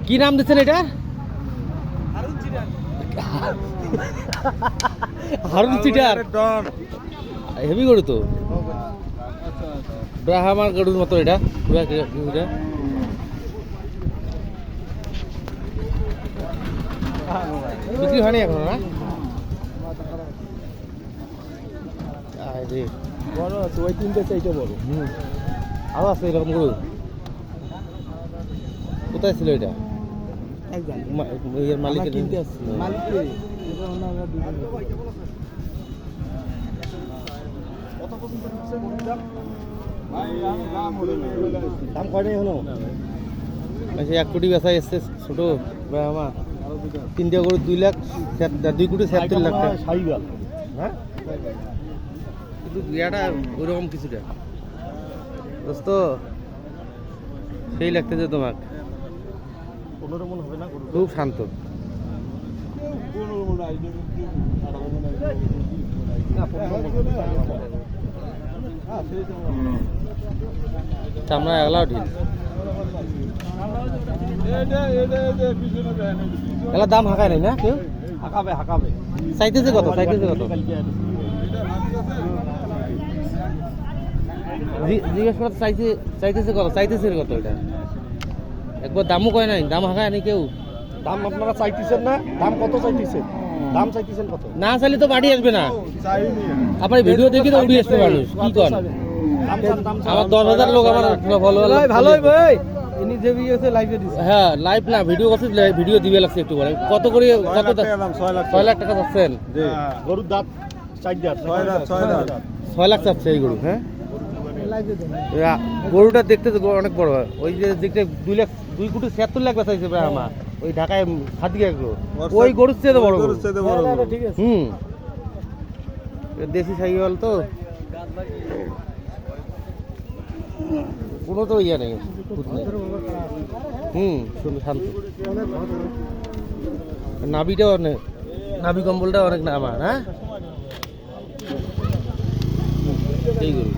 কি নাম দিচ্ছেন এটা? হারুন চিটার। হেভি গরু তো, ব্রাহ্মার গরুর মতো এটা। বিক্রি হয়নি এখনো না? বড় আছে ওই তিনটে চাইটা বড়। আরো আছে এরকম গরু? কোথায় ছিল এটা? মালিকের কিনতে আসছি মালিককে। দাম কয়নি এখনো? 1 কোটি বেচা এসছে ছোট ব্রাহ্মা। তিনটে গরু 2 লাখ 2 কোটি 76 লাখ টাকা। হ্যাঁ কিন্তু বিয়াটা ওইরকম কিছুটা দোস্ত সেই লাগতেছে তোমাক। 15 মন হবে না? খুব শান্ত। চামড়া এগুলাও ঢিল। এগুলা দাম হাঁকায় নাই না কেউ? হাঁকাবে চাইতেছে কত? জিজ্ঞেস করতে চাইতেছে কত এটা? একবার দামও কয় নাই, দাম হাঁকায় নাই কেউ। দাম আপনারা চাইতেছেন না? দাম কত চাইতেছেন? দাম চাইতেছেন কত? না চাইলে তো বাড়ি আসবে না। আপনার ভিডিও দেখি তো উড়ি আসবে মানুষ। কি কর আমার 10,000 লোক আমার ফলো ভালোই ভাই ইনি যে ভিডিওতে লাইভে দিছে। হ্যাঁ লাইভ না ভিডিও করছে, ভিডিও দিবে লাগছে একটু করে। কত করে? কত? 6 লাখ টাকা চাচ্ছেন? গরুর দাঁত 4 দাঁত 6 লাখ চাচ্ছে এই গরু। হ্যাঁ গরুটা দেখতে তো অনেক বড়। ওই যে দেখতে 2 কোটি 76 লাখ বেচাইছে প্রায় আমার ওই ঢাকায় হাতিয়ে গরু। ওই গরুর চেয়ে তো বড় গরু। ঠিক আছে। দেশি সাইওয়াল তো, কোনো তো ইয়ে নেই। শুধু শান্ত। নাভিটাও অনেক, নাভি কম্বলটা অনেক না আমার। হ্যাঁ এই গরু